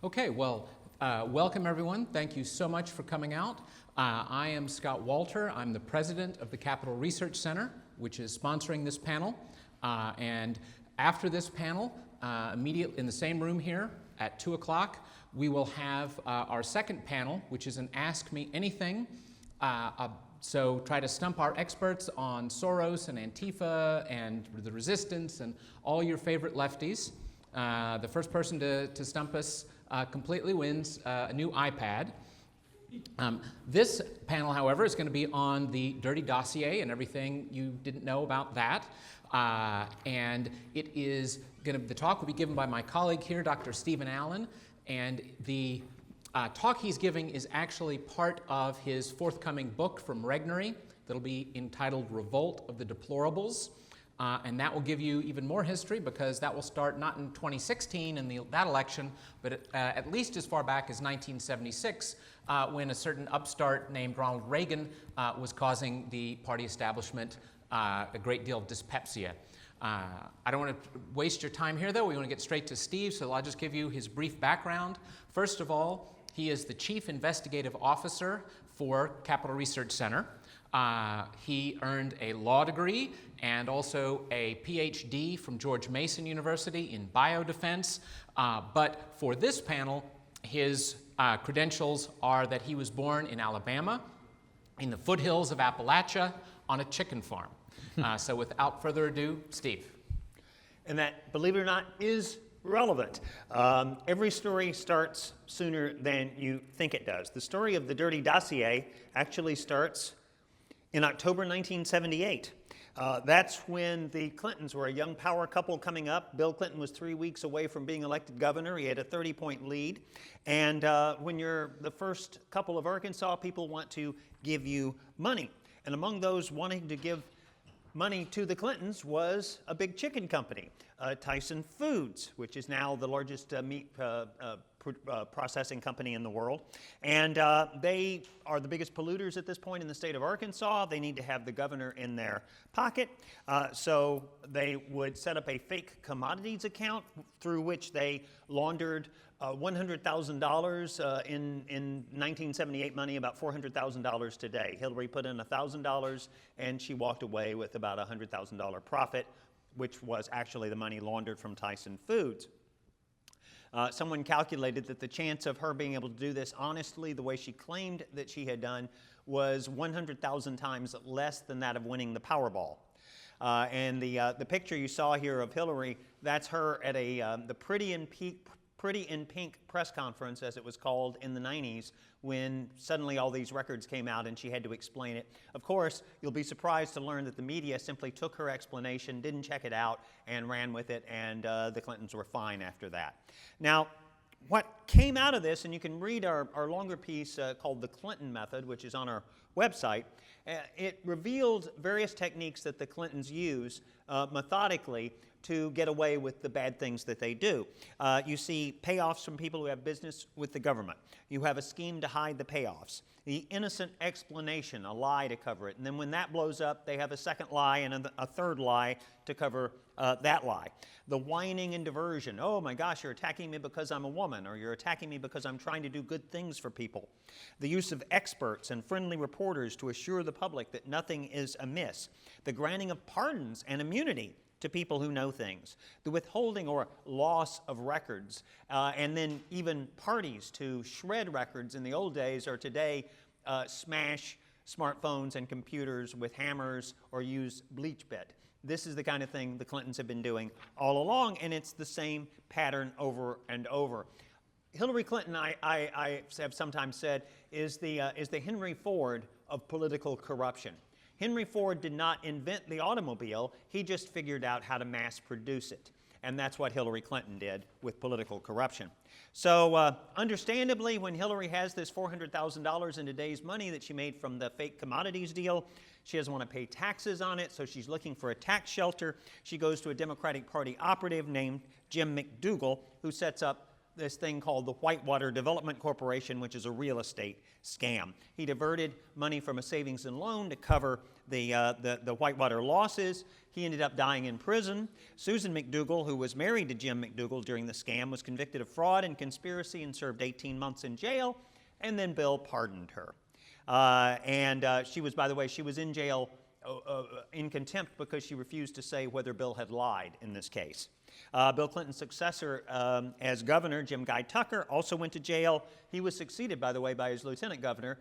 Okay, well, welcome everyone. Thank you so much for coming out. I am Scott Walter. I'm the president of the Capital Research Center, which is sponsoring this panel. And after this panel, immediately in the same room here at 2 o'clock, we will have our second panel, which is an Ask Me Anything. So try to stump our experts on Soros and Antifa and the resistance and all your favorite lefties. The first person to stump us completely wins a new iPad. This panel, however, is going to be on the Dirty Dossier and everything you didn't know about that. And it is the talk will be given by my colleague here, Dr. Stephen Allen, and the talk he's giving is actually part of his forthcoming book from Regnery that'll be entitled Revolt of the Deplorables. And that will give you even more history because that will start not in 2016 in that election, but at least as far back as 1976 when a certain upstart named Ronald Reagan was causing the party establishment a great deal of dyspepsia. I don't want to waste your time here, though. We want to get straight to Steve, so I'll just give you his brief background. First of all, he is the Chief Investigative Officer for Capital Research Center. He earned a law degree and also a PhD from George Mason University in biodefense. But for this panel, his credentials are that he was born in Alabama, in the foothills of Appalachia, on a chicken farm. So without further ado, Steve. And that, believe it or not, is relevant. Every story starts sooner than you think it does. The story of the Dirty Dossier actually starts in October 1978. That's when the Clintons were a young power couple coming up. Bill Clinton was 3 weeks away from being elected governor. He had a 30-point lead. And when you're the first couple of Arkansas, people want to give you money. And among those wanting to give money to the Clintons was a big chicken company, Tyson Foods, which is now the largest meat processing company in the world. And they are the biggest polluters at this point in the state of Arkansas. They need to have the governor in their pocket. So they would set up a fake commodities account through which they laundered $100,000 in 1978 money, about $400,000 today. Hillary put in $1,000 and she walked away with about a $100,000 profit, which was actually the money laundered from Tyson Foods. Someone calculated that the chance of her being able to do this honestly, the way she claimed that she had done, was 100,000 times less than that of winning the Powerball. And the picture you saw here of Hillary, that's her at the Pretty in Pink press conference, as it was called in the 90s, when suddenly all these records came out and she had to explain it. Of course, you'll be surprised to learn that the media simply took her explanation, didn't check it out, and ran with it, and the Clintons were fine after that. Now, what came out of this, and you can read our longer piece called The Clinton Method, which is on our website, it revealed various techniques that the Clintons use methodically to get away with the bad things that they do. You see payoffs from people who have business with the government. You have a scheme to hide the payoffs. The innocent explanation, a lie to cover it. And then when that blows up, they have a second lie and a third lie to cover that lie. The whining and diversion. Oh my gosh, you're attacking me because I'm a woman, or you're attacking me because I'm trying to do good things for people. The use of experts and friendly reporters to assure the public that nothing is amiss. The granting of pardons and immunity to people who know things, the withholding or loss of records, and then even parties to shred records in the old days or today smash smartphones and computers with hammers or use bleach bit. This is the kind of thing the Clintons have been doing all along, and it's the same pattern over and over. Hillary Clinton, I have sometimes said, is the Henry Ford of political corruption. Henry Ford did not invent the automobile, he just figured out how to mass produce it. And that's what Hillary Clinton did with political corruption. So understandably, when Hillary has this $400,000 in today's money that she made from the fake commodities deal, she doesn't want to pay taxes on it, so she's looking for a tax shelter. She goes to a Democratic Party operative named Jim McDougal, who sets up this thing called the Whitewater Development Corporation, which is a real estate scam. He diverted money from a savings and loan to cover the Whitewater losses. He ended up dying in prison. Susan McDougal, who was married to Jim McDougal during the scam, was convicted of fraud and conspiracy and served 18 months in jail, and then Bill pardoned her. She was, by the way, she was in jail in contempt because she refused to say whether Bill had lied in this case. Bill Clinton's successor as governor, Jim Guy Tucker, also went to jail. He was succeeded, by the way, by his lieutenant governor,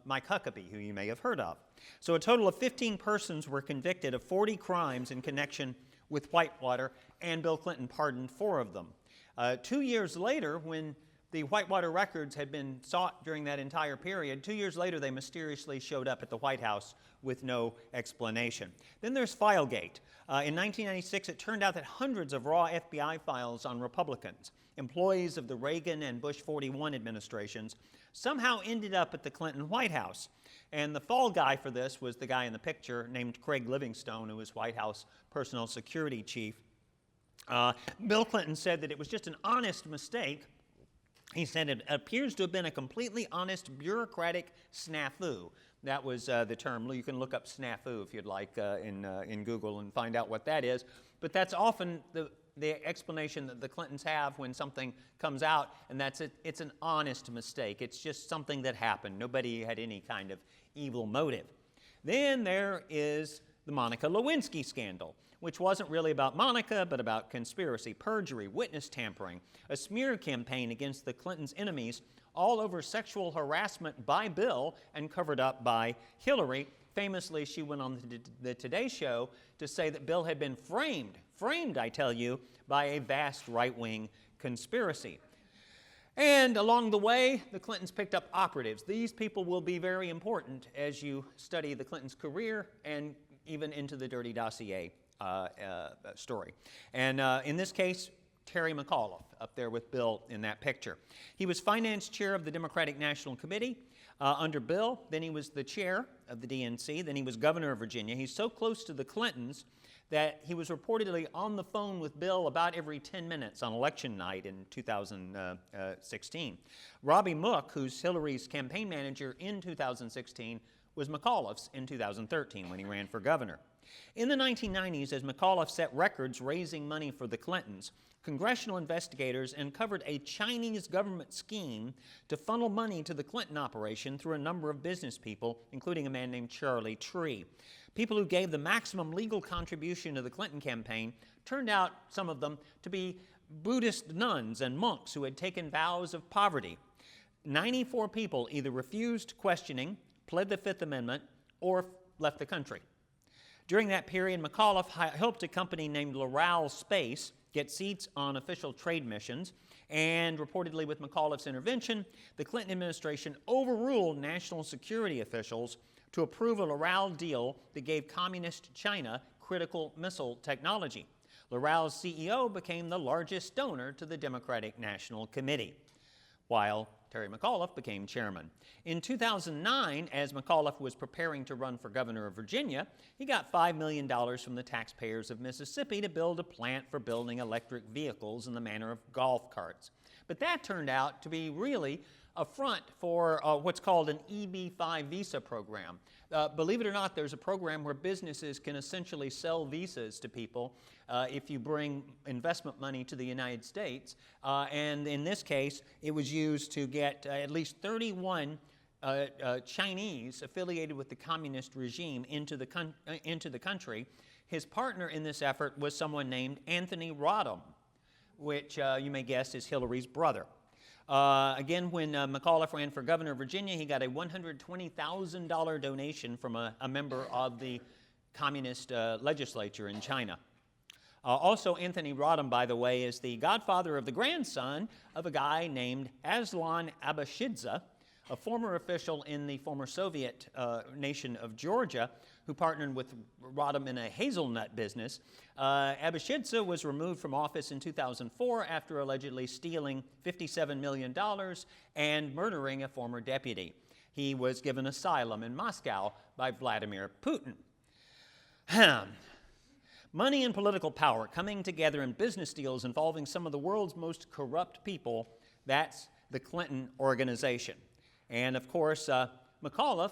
Mike Huckabee, who you may have heard of. So a total of 15 persons were convicted of 40 crimes in connection with Whitewater, and Bill Clinton pardoned 4 of them. 2 years later, when the Whitewater records had been sought during that entire period, 2 years later they mysteriously showed up at the White House with no explanation. Then there's Filegate. In 1996, it turned out that hundreds of raw FBI files on Republicans, employees of the Reagan and Bush 41 administrations, somehow ended up at the Clinton White House. And the fall guy for this was the guy in the picture named Craig Livingstone, who was White House personal security chief. Bill Clinton said that it was just an honest mistake. He said it appears to have been a completely honest bureaucratic snafu. That was the term. You can look up snafu if you'd like in Google and find out what that is. But that's often the explanation that the Clintons have when something comes out, and that's it. It's an honest mistake. It's just something that happened. Nobody had any kind of evil motive. Then there is the Monica Lewinsky scandal, which wasn't really about Monica, but about conspiracy, perjury, witness tampering, a smear campaign against the Clintons' enemies, all over sexual harassment by Bill and covered up by Hillary. Famously, she went on the Today Show to say that Bill had been framed, I tell you, by a vast right-wing conspiracy. And along the way, the Clintons picked up operatives. These people will be very important as you study the Clintons' career and even into the Dirty Dossier story. And in this case, Terry McAuliffe up there with Bill in that picture. He was finance chair of the Democratic National Committee under Bill. Then he was the chair of the DNC. Then he was governor of Virginia. He's so close to the Clintons that he was reportedly on the phone with Bill about every 10 minutes on election night in 2016. Robbie Mook, who's Hillary's campaign manager in 2016, was McAuliffe's in 2013 when he ran for governor. In the 1990s, as McAuliffe set records raising money for the Clintons, congressional investigators uncovered a Chinese government scheme to funnel money to the Clinton operation through a number of business people, including a man named Charlie Tree. People who gave the maximum legal contribution to the Clinton campaign turned out, some of them, to be Buddhist nuns and monks who had taken vows of poverty. 94 people either refused questioning, pled the Fifth Amendment, or left the country. During that period, McAuliffe helped a company named Loral Space get seats on official trade missions, and reportedly with McAuliffe's intervention, the Clinton administration overruled national security officials to approve a Loral deal that gave communist China critical missile technology. Loral's CEO became the largest donor to the Democratic National Committee, while Terry McAuliffe became chairman. In 2009, as McAuliffe was preparing to run for governor of Virginia, he got $5 million from the taxpayers of Mississippi to build a plant for building electric vehicles in the manner of golf carts. But that turned out to be really a front for what's called an EB-5 visa program. Believe it or not, there's a program where businesses can essentially sell visas to people if you bring investment money to the United States. And in this case, it was used to get at least 31 Chinese affiliated with the communist regime into the country. His partner in this effort was someone named Anthony Rodham, which you may guess is Hillary's brother. Again, when McAuliffe ran for governor of Virginia, he got a $120,000 donation from a member of the communist legislature in China. Also, Anthony Rodham, by the way, is the godfather of the grandson of a guy named Aslan Abashidze, a former official in the former Soviet nation of Georgia, who partnered with Rodham in a hazelnut business. Abashidze was removed from office in 2004 after allegedly stealing $57 million and murdering a former deputy. He was given asylum in Moscow by Vladimir Putin. Money and political power coming together in business deals involving some of the world's most corrupt people, that's the Clinton organization. And of course, McAuliffe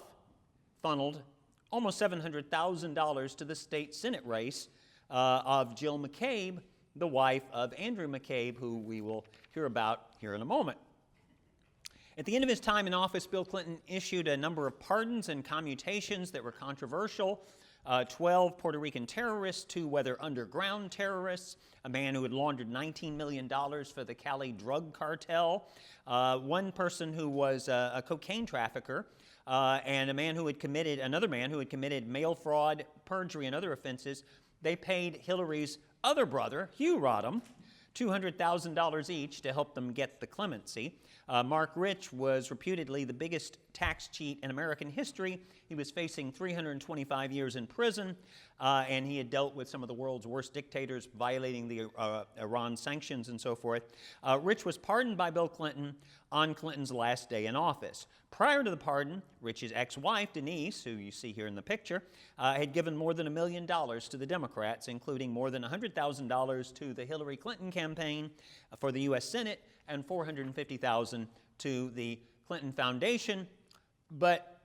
funneled almost $700,000 to the state Senate race of Jill McCabe, the wife of Andrew McCabe, who we will hear about here in a moment. At the end of his time in office, Bill Clinton issued a number of pardons and commutations that were controversial. 12 Puerto Rican terrorists, 2 weather underground terrorists, a man who had laundered $19 million for the Cali drug cartel, one person who was a cocaine trafficker, and another man who had committed mail fraud, perjury, and other offenses. They paid Hillary's other brother, Hugh Rodham, $200,000 each to help them get the clemency. Mark Rich was reputedly the biggest tax cheat in American history. He was facing 325 years in prison, and he had dealt with some of the world's worst dictators, violating the Iran sanctions and so forth. Rich was pardoned by Bill Clinton on Clinton's last day in office. Prior to the pardon, Rich's ex-wife, Denise, who you see here in the picture, had given more than $1 million to the Democrats, including more than $100,000 to the Hillary Clinton campaign for the U.S. Senate and $450,000 to the Clinton Foundation. But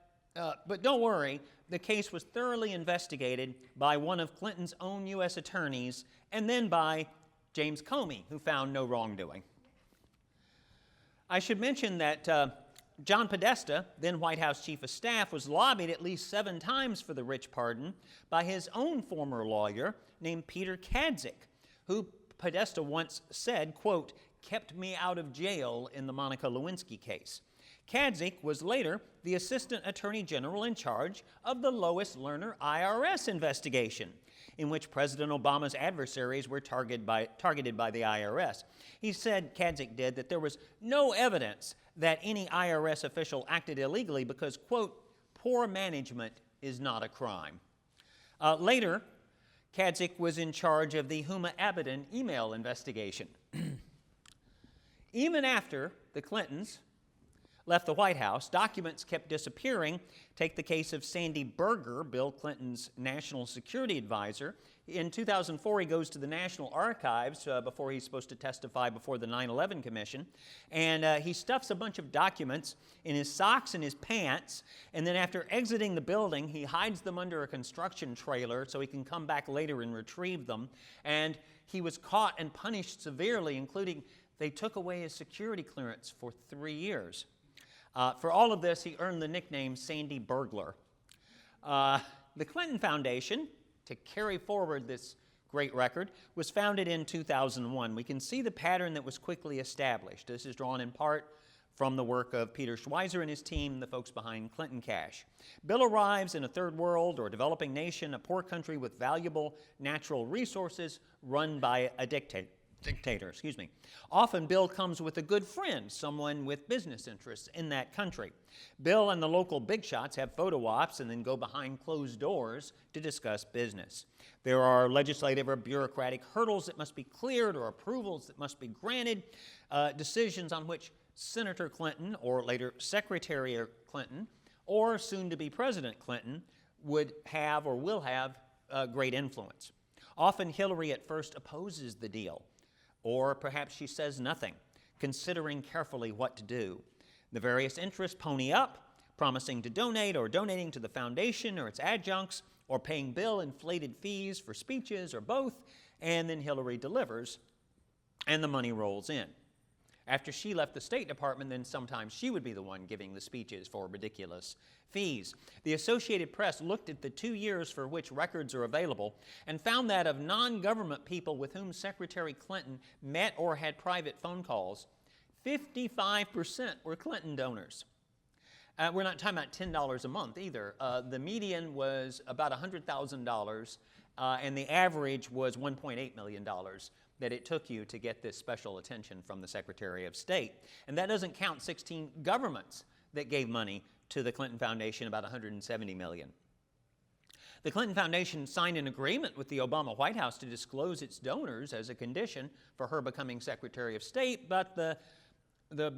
don't worry, the case was thoroughly investigated by one of Clinton's own U.S. attorneys and then by James Comey, who found no wrongdoing. I should mention that John Podesta, then White House Chief of Staff, was lobbied at least 7 times for the Rich pardon by his own former lawyer named Peter Kadzik, who Podesta once said, quote, kept me out of jail in the Monica Lewinsky case. Kadzik was later the Assistant Attorney General in charge of the Lois Lerner IRS investigation, in which President Obama's adversaries were targeted by the IRS. He said, Kadzik did, that there was no evidence that any IRS official acted illegally because, quote, poor management is not a crime. Later, Kadzik was in charge of the Huma Abedin email investigation. Even after the Clintons left the White House, documents kept disappearing. Take the case of Sandy Berger, Bill Clinton's national security advisor. In 2004, he goes to the National Archives before he's supposed to testify before the 9/11 Commission, and he stuffs a bunch of documents in his socks and his pants, and then after exiting the building, he hides them under a construction trailer so he can come back later and retrieve them, and he was caught and punished severely, including they took away his security clearance for 3 years. For all of this, he earned the nickname Sandy Burglar. The Clinton Foundation, to carry forward this great record, was founded in 2001. We can see the pattern that was quickly established. This is drawn in part from the work of Peter Schweizer and his team, the folks behind Clinton Cash. Bill arrives in a third world or developing nation, a poor country with valuable natural resources run by a dictator. Often Bill comes with a good friend, someone with business interests in that country. Bill and the local big shots have photo ops and then go behind closed doors to discuss business. There are legislative or bureaucratic hurdles that must be cleared or approvals that must be granted, decisions on which Senator Clinton or later Secretary Clinton or soon-to-be President Clinton would have or will have great influence. Often Hillary at first opposes the deal, or perhaps she says nothing, considering carefully what to do. The various interests pony up, promising to donate or donating to the foundation or its adjuncts, or paying Bill inflated fees for speeches or both, and then Hillary delivers, and the money rolls in. After she left the State Department, then sometimes she would be the one giving the speeches for ridiculous fees. The Associated Press looked at the 2 years for which records are available and found that of non-government people with whom Secretary Clinton met or had private phone calls, 55% were Clinton donors. We're not talking about $10 a month either. The median was about $100,000, and the average was $1.8 million that it took you to get this special attention from the Secretary of State. And that doesn't count 16 governments that gave money to the Clinton Foundation, about $170 million. The Clinton Foundation signed an agreement with the Obama White House to disclose its donors as a condition for her becoming Secretary of State, but the the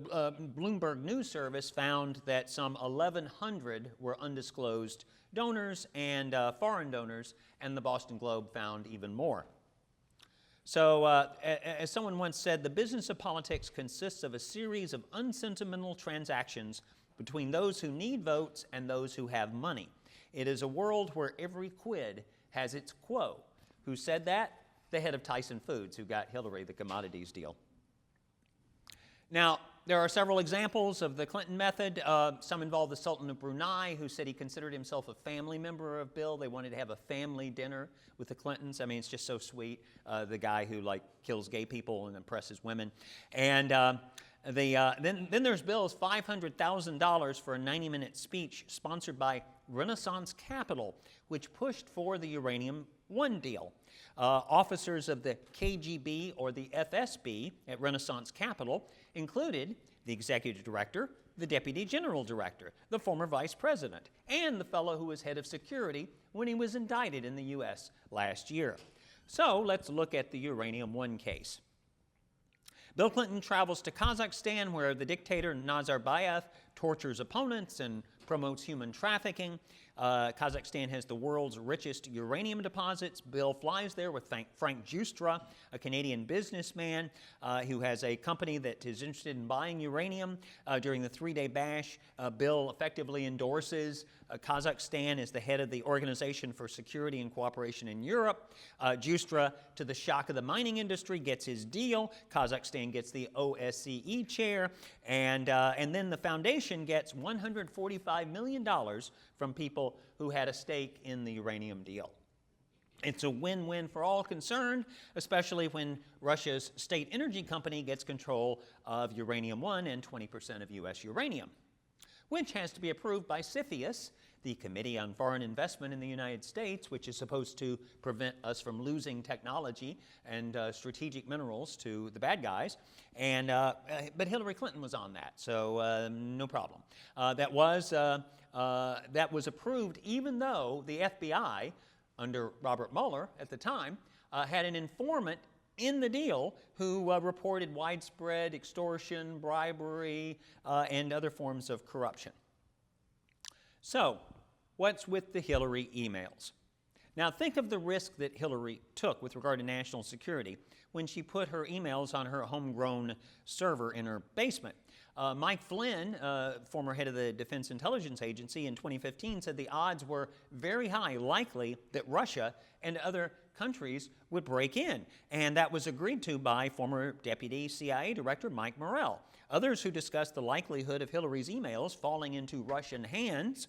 Bloomberg News Service found that some 1,100 were undisclosed donors and foreign donors, and the Boston Globe found even more. So, as someone once said, the business of politics consists of a series of unsentimental transactions between those who need votes and those who have money. It is a world where every quid has its quo. Who said that? The head of Tyson Foods, who got Hillary the commodities deal. Now, there are several examples of the Clinton method. Some involve the Sultan of Brunei, who said he considered himself a family member of Bill. They wanted to have a family dinner with the Clintons. I mean, it's just so sweet. The guy who, like, kills gay people and impresses women. And then there's Bill's $500,000 for a 90-minute speech sponsored by Renaissance Capital, which pushed for the Uranium One deal. Officers of the KGB or the FSB at Renaissance Capital included the executive director, the deputy general director, the former vice president, and the fellow who was head of security when he was indicted in the U.S. last year. So let's look at the Uranium One case. Bill Clinton travels to Kazakhstan, where the dictator Nazarbayev tortures opponents and promotes human trafficking. Kazakhstan has the world's richest uranium deposits. Bill flies there with Frank Justra, a Canadian businessman who has a company that is interested in buying uranium. During the three-day bash, Bill effectively endorses Kazakhstan as the head of the Organization for Security and Cooperation in Europe. Justra, to the shock of the mining industry, gets his deal. Kazakhstan gets the OSCE chair. And then the foundation gets $145 million from people who had a stake in the uranium deal. It's a win-win for all concerned, especially when Russia's state energy company gets control of Uranium One and 20% of U.S. uranium, which has to be approved by CFIUS, the Committee on Foreign Investment in the United States, which is supposed to prevent us from losing technology and strategic minerals to the bad guys. But Hillary Clinton was on that, so no problem. That was approved even though the FBI, under Robert Mueller at the time, had an informant in the deal who reported widespread extortion, bribery, and other forms of corruption. So, what's with the Hillary emails? Now, think of the risk that Hillary took with regard to national security when she put her emails on her homegrown server in her basement. Mike Flynn, former head of the Defense Intelligence Agency, in 2015 said the odds were very high, likely, that Russia and other countries would break in. And that was agreed to by former Deputy CIA Director Mike Morrell. Others who discussed the likelihood of Hillary's emails falling into Russian hands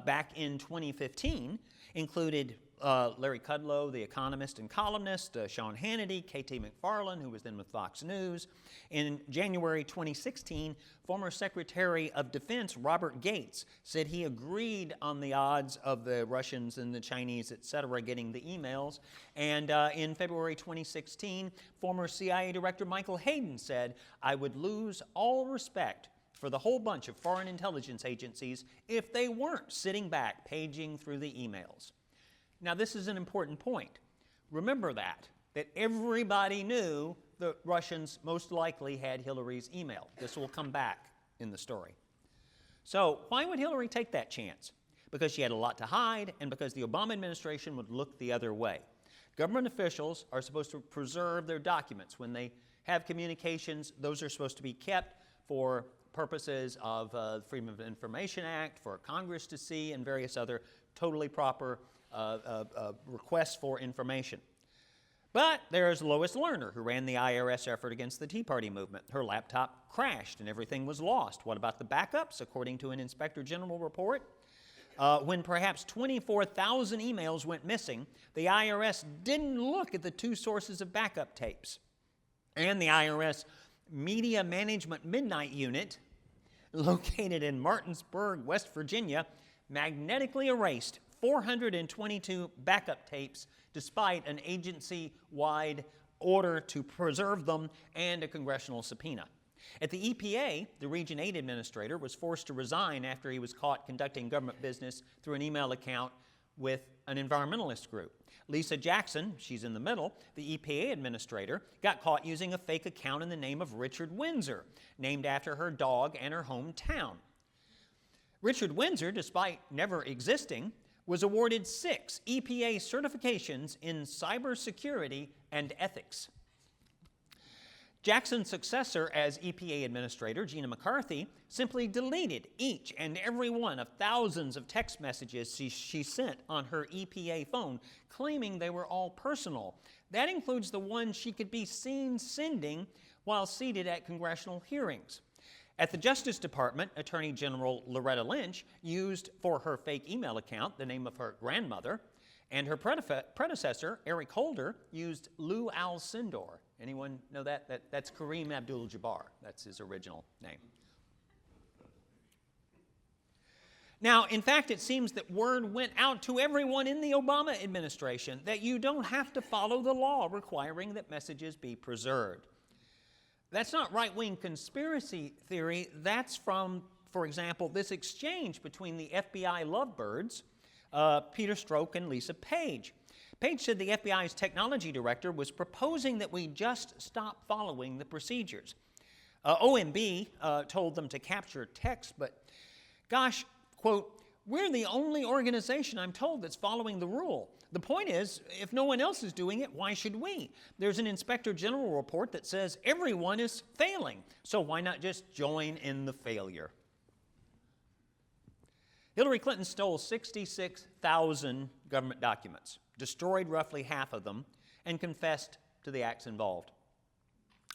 back in 2015 included Larry Kudlow, the economist and columnist, Sean Hannity, K.T. McFarlane, who was then with Fox News. In January 2016, former Secretary of Defense Robert Gates said he agreed on the odds of the Russians and the Chinese, etc., getting the emails. And in February 2016, former CIA Director Michael Hayden said, "I would lose all respect for the whole bunch of foreign intelligence agencies if they weren't sitting back paging through the emails." Now, this is an important point. Remember that everybody knew the Russians most likely had Hillary's email. This will come back in the story. So why would Hillary take that chance? Because she had a lot to hide and because the Obama administration would look the other way. Government officials are supposed to preserve their documents. When they have communications, those are supposed to be kept for purposes of the Freedom of Information Act, for Congress to see, and various other totally proper requests for information. But there's Lois Lerner, who ran the IRS effort against the Tea Party movement. Her laptop crashed and everything was lost. What about the backups, according to an Inspector General report? When perhaps 24,000 emails went missing, the IRS didn't look at the two sources of backup tapes. And the IRS Media Management Midnight Unit, located in Martinsburg, West Virginia, magnetically erased 422 backup tapes despite an agency-wide order to preserve them and a congressional subpoena. At the EPA, the Region 8 administrator was forced to resign after he was caught conducting government business through an email account with an environmentalist group. Lisa Jackson, she's in the middle, the EPA administrator, got caught using a fake account in the name of Richard Windsor, named after her dog and her hometown. Richard Windsor, despite never existing, was awarded 6 EPA certifications in cybersecurity and ethics. Jackson's successor as EPA administrator, Gina McCarthy, simply deleted each and every one of thousands of text messages she sent on her EPA phone, claiming they were all personal. That includes the ones she could be seen sending while seated at congressional hearings. At the Justice Department, Attorney General Loretta Lynch used for her fake email account the name of her grandmother, and her predecessor, Eric Holder, used Lou Alcindor. Anyone know that? That's Kareem Abdul-Jabbar. That's his original name. Now, in fact, it seems that word went out to everyone in the Obama administration that you don't have to follow the law requiring that messages be preserved. That's not right-wing conspiracy theory. That's from, for example, this exchange between the FBI lovebirds, Peter Strzok and Lisa Page. Page said the FBI's technology director was proposing that we just stop following the procedures. OMB told them to capture text, but gosh, quote, we're the only organization I'm told that's following the rule. The point is, if no one else is doing it, why should we? There's an Inspector General report that says everyone is failing, so why not just join in the failure? Hillary Clinton stole 66,000 government documents, destroyed roughly half of them, and confessed to the acts involved.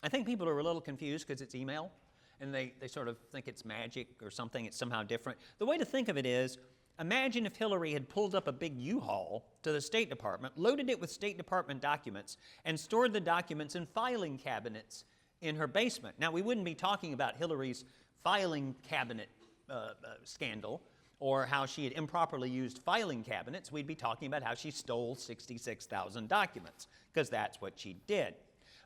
I think people are a little confused because it's email, and they sort of think it's magic or something, it's somehow different. The way to think of it is, imagine if Hillary had pulled up a big U-Haul to the State Department, loaded it with State Department documents, and stored the documents in filing cabinets in her basement. Now, we wouldn't be talking about Hillary's filing cabinet scandal, or how she had improperly used filing cabinets. We'd be talking about how she stole 66,000 documents, because that's what she did.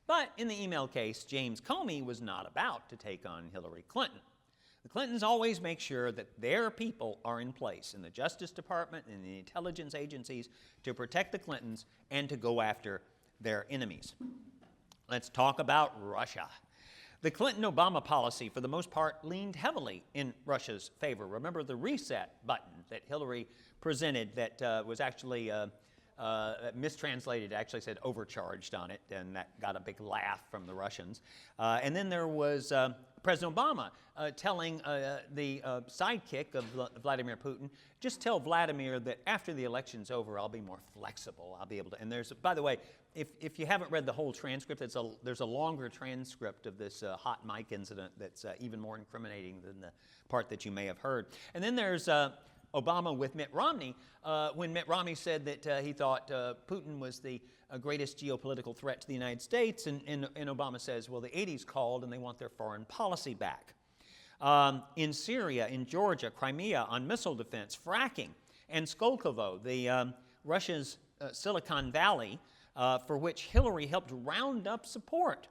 But in the email case, James Comey was not about to take on Hillary Clinton. The Clintons always make sure that their people are in place in the Justice Department and the intelligence agencies to protect the Clintons and to go after their enemies. Let's talk about Russia. The Clinton-Obama policy, for the most part, leaned heavily in Russia's favor. Remember the reset button that Hillary presented that was actually mistranslated, actually said overcharged on it, and that got a big laugh from the Russians. And then there was President Obama telling the sidekick of Vladimir Putin, just tell Vladimir that after the election's over, I'll be more flexible. I'll be able to, and there's, by the way, if you haven't read the whole transcript, there's a longer transcript of this hot mic incident that's even more incriminating than the part that you may have heard. And then there's Obama with Mitt Romney, when Mitt Romney said that he thought Putin was the greatest geopolitical threat to the United States, and Obama says, well, the 80s called and they want their foreign policy back. In Syria, in Georgia, Crimea, on missile defense, fracking, and Skolkovo, the Russia's Silicon Valley, for which Hillary helped round up support.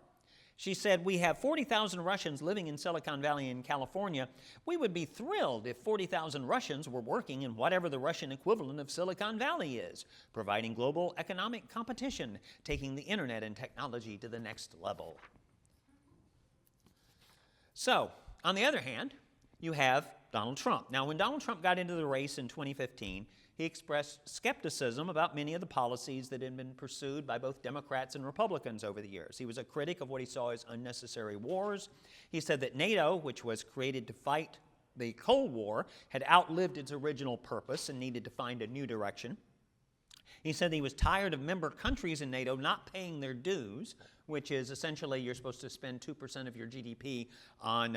She said, we have 40,000 Russians living in Silicon Valley in California. We would be thrilled if 40,000 Russians were working in whatever the Russian equivalent of Silicon Valley is, providing global economic competition, taking the internet and technology to the next level. So, on the other hand, you have Donald Trump. Now, when Donald Trump got into the race in 2015, he expressed skepticism about many of the policies that had been pursued by both Democrats and Republicans over the years. He was a critic of what he saw as unnecessary wars. He said that NATO, which was created to fight the Cold War, had outlived its original purpose and needed to find a new direction. He said he was tired of member countries in NATO not paying their dues, which is essentially you're supposed to spend 2% of your GDP on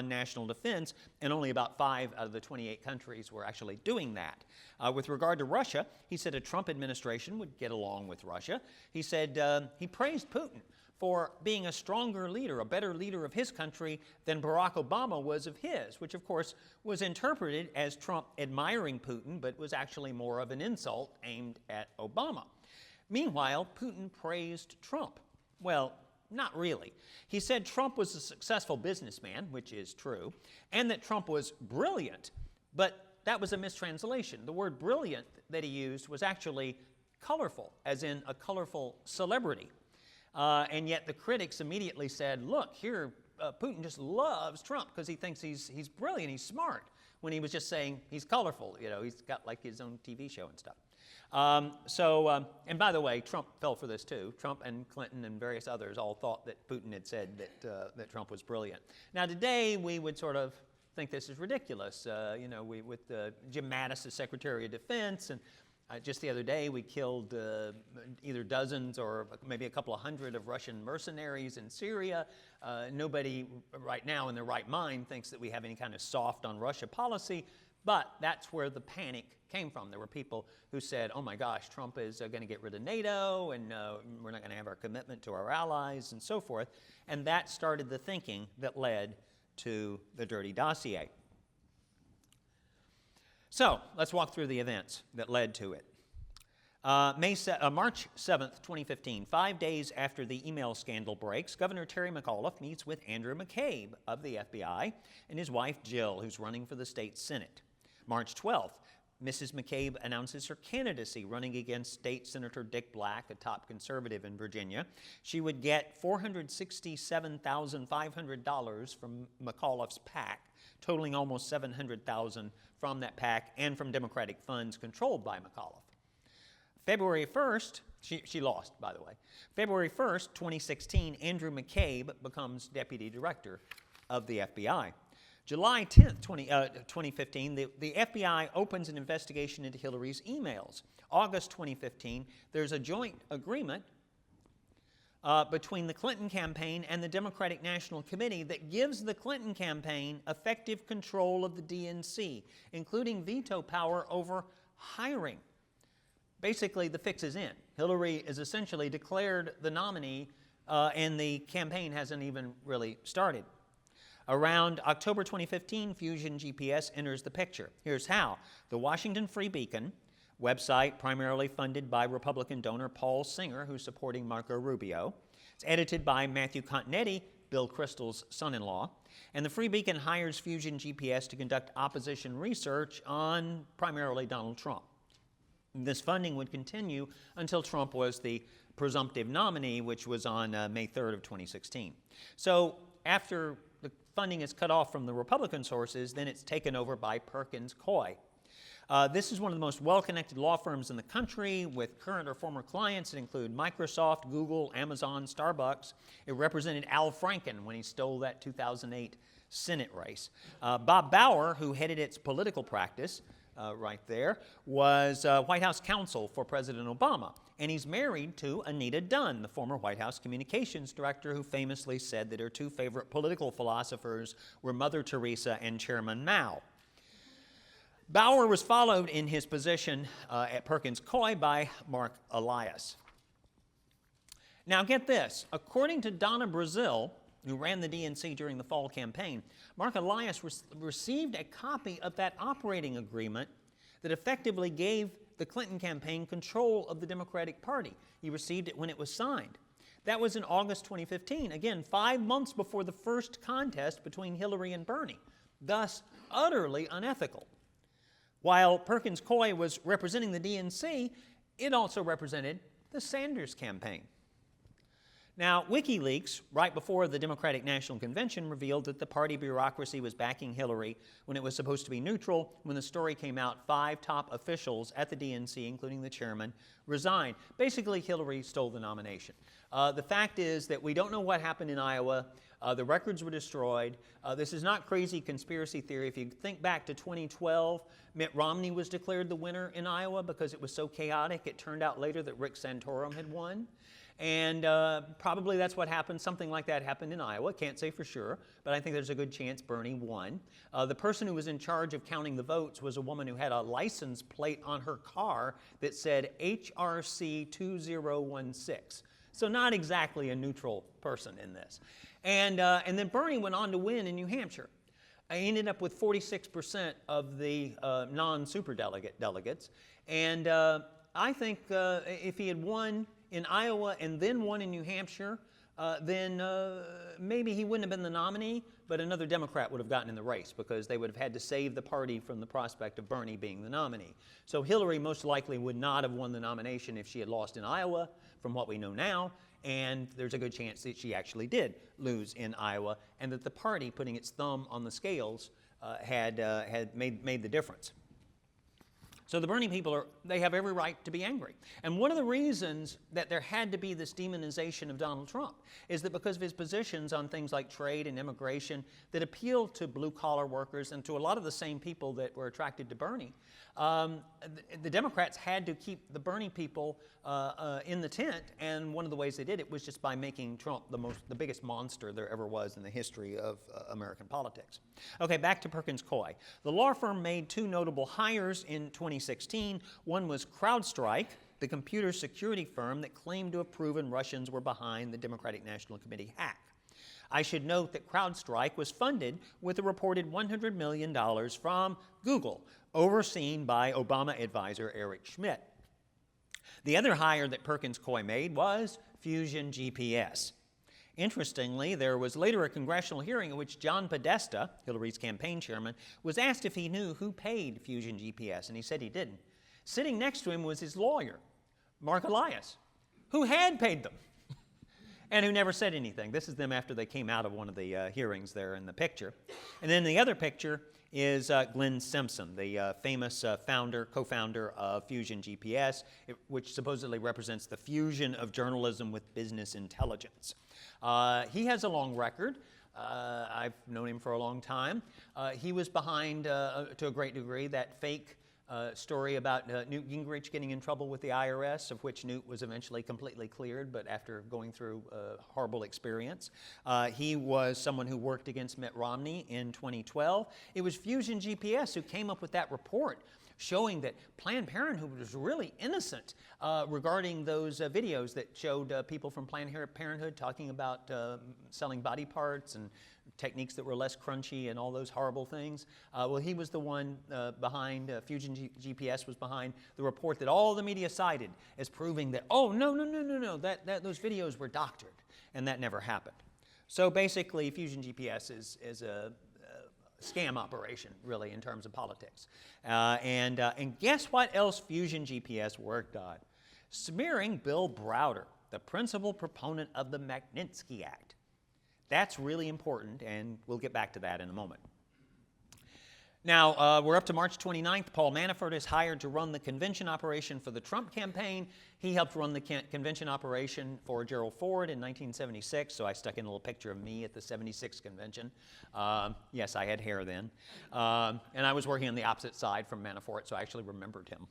national defense, and only about 5 out of the 28 countries were actually doing that. With regard to Russia, he said a Trump administration would get along with Russia. He said he praised Putin for being a stronger leader, a better leader of his country than Barack Obama was of his, which of course was interpreted as Trump admiring Putin, but was actually more of an insult aimed at Obama. Meanwhile, Putin praised Trump. Well, not really. He said Trump was a successful businessman, which is true, and that Trump was brilliant, but that was a mistranslation. The word brilliant that he used was actually colorful, as in a colorful celebrity. And yet the critics immediately said, look, here, Putin just loves Trump because he thinks he's brilliant, he's smart, when he was just saying he's colorful. You know, he's got like his own TV show and stuff. And by the way, Trump fell for this too. Trump and Clinton and various others all thought that Putin had said that Trump was brilliant. Now today we would sort of think this is ridiculous. You know, with Jim Mattis as Secretary of Defense, and just the other day we killed either dozens or maybe a couple of hundred of Russian mercenaries in Syria. Nobody right now in their right mind thinks that we have any kind of soft on Russia policy, but that's where the panic came from. There were people who said, oh my gosh, Trump is going to get rid of NATO, and we're not going to have our commitment to our allies and so forth. And that started the thinking that led to the Dirty Dossier. So let's walk through the events that led to it. March 7th, 2015, 5 days after the email scandal breaks, Governor Terry McAuliffe meets with Andrew McCabe of the FBI and his wife Jill, who's running for the state Senate. March 12th, Mrs. McCabe announces her candidacy, running against State Senator Dick Black, a top conservative in Virginia. She would get $467,500 from McAuliffe's PAC, totaling almost $700,000 from that PAC and from Democratic funds controlled by McAuliffe. February 1st, she lost, by the way. February 1st, 2016, Andrew McCabe becomes Deputy Director of the FBI. July 10th, 2015, the FBI opens an investigation into Hillary's emails. August 2015, there's a joint agreement between the Clinton campaign and the Democratic National Committee that gives the Clinton campaign effective control of the DNC, including veto power over hiring. Basically, the fix is in. Hillary is essentially declared the nominee, and the campaign hasn't even really started. Around October 2015, Fusion GPS enters the picture. Here's how. The Washington Free Beacon, website primarily funded by Republican donor Paul Singer, who's supporting Marco Rubio. It's edited by Matthew Continetti, Bill Kristol's son-in-law. And the Free Beacon hires Fusion GPS to conduct opposition research on primarily Donald Trump. This funding would continue until Trump was the presumptive nominee, which was on May 3rd of 2016. So after the funding is cut off from the Republican sources, then it's taken over by Perkins Coie. This is one of the most well-connected law firms in the country with current or former clients that include Microsoft, Google, Amazon, Starbucks. It represented Al Franken when he stole that 2008 Senate race. Bob Bauer, who headed its political practice, right there, was White House counsel for President Obama. And he's married to Anita Dunn, the former White House communications director, who famously said that her two favorite political philosophers were Mother Teresa and Chairman Mao. Bauer was followed in his position at Perkins Coie by Mark Elias. Now get this, according to Donna Brazil, who ran the DNC during the fall campaign, Mark Elias received a copy of that operating agreement that effectively gave the Clinton campaign control of the Democratic Party. He received it when it was signed. That was in August 2015, again, 5 months before the first contest between Hillary and Bernie, thus utterly unethical. While Perkins Coie was representing the DNC, it also represented the Sanders campaign. Now, WikiLeaks, right before the Democratic National Convention, revealed that the party bureaucracy was backing Hillary when it was supposed to be neutral. When the story came out, 5 top officials at the DNC, including the chairman, resigned. Basically, Hillary stole the nomination. The fact is that we don't know what happened in Iowa. The records were destroyed. This is not crazy conspiracy theory. If you think back to 2012, Mitt Romney was declared the winner in Iowa because it was so chaotic. It turned out later that Rick Santorum had won. And probably that's what happened. Something like that happened in Iowa. Can't say for sure, but I think there's a good chance Bernie won. The person who was in charge of counting the votes was a woman who had a license plate on her car that said HRC 2016. So not exactly a neutral person in this. And then Bernie went on to win in New Hampshire. He ended up with 46% of the non-superdelegate delegates. And I think if he had won in Iowa and then won in New Hampshire, then maybe he wouldn't have been the nominee, but another Democrat would have gotten in the race because they would have had to save the party from the prospect of Bernie being the nominee. So Hillary most likely would not have won the nomination if she had lost in Iowa, from what we know now, and there's a good chance that she actually did lose in Iowa, and that the party, putting its thumb on the scales, had made the difference. So the Bernie people, they have every right to be angry. And one of the reasons that there had to be this demonization of Donald Trump is that because of his positions on things like trade and immigration that appealed to blue-collar workers and to a lot of the same people that were attracted to Bernie, the Democrats had to keep the Bernie people in the tent, and one of the ways they did it was just by making Trump the biggest monster there ever was in the history of American politics. Okay, back to Perkins Coie. The law firm made two notable hires in 2016. One was CrowdStrike, the computer security firm that claimed to have proven Russians were behind the Democratic National Committee hack. I should note that CrowdStrike was funded with a reported $100 million from Google, overseen by Obama advisor Eric Schmidt. The other hire that Perkins Coie made was Fusion GPS. Interestingly, there was later a congressional hearing in which John Podesta, Hillary's campaign chairman, was asked if he knew who paid Fusion GPS, and he said he didn't. Sitting next to him was his lawyer, Mark Elias, who had paid them and who never said anything. This is them after they came out of one of the hearings there in the picture. And then the other picture is Glenn Simpson, the famous co-founder of Fusion GPS, which supposedly represents the fusion of journalism with business intelligence. He has a long record. I've known him for a long time. He was behind, to a great degree, that fake story about Newt Gingrich getting in trouble with the IRS, of which Newt was eventually completely cleared, but after going through a horrible experience. He was someone who worked against Mitt Romney in 2012. It was Fusion GPS who came up with that report showing that Planned Parenthood was really innocent regarding those videos that showed people from Planned Parenthood talking about selling body parts and techniques that were less crunchy and all those horrible things. Well, he was the one behind, Fusion GPS was behind the report that all the media cited as proving that, oh, no, those videos were doctored, and that never happened. So basically, Fusion GPS is a scam operation, really, in terms of politics. And guess what else Fusion GPS worked on? Smearing Bill Browder, the principal proponent of the Magnitsky Act. That's really important, and we'll get back to that in a moment. Now, we're up to March 29th. Paul Manafort is hired to run the convention operation for the Trump campaign. He helped run the convention operation for Gerald Ford in 1976, so I stuck in a little picture of me at the 76 convention. Yes, I had hair then. And I was working on the opposite side from Manafort, so I actually remembered him.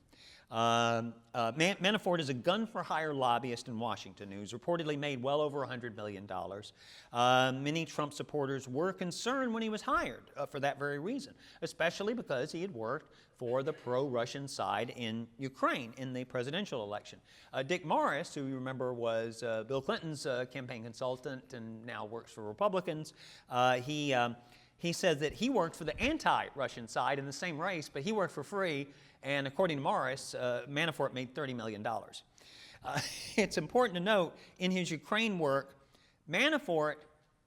Manafort is a gun-for-hire lobbyist in Washington who's reportedly made well over $100 million. Many Trump supporters were concerned when he was hired for that very reason, especially because he had worked for the pro-Russian side in Ukraine in the presidential election. Dick Morris, who you remember was Bill Clinton's campaign consultant and now works for Republicans, he said that he worked for the anti-Russian side in the same race, but he worked for free. And according to Morris, Manafort made $30 million. It's important to note, in his Ukraine work, Manafort,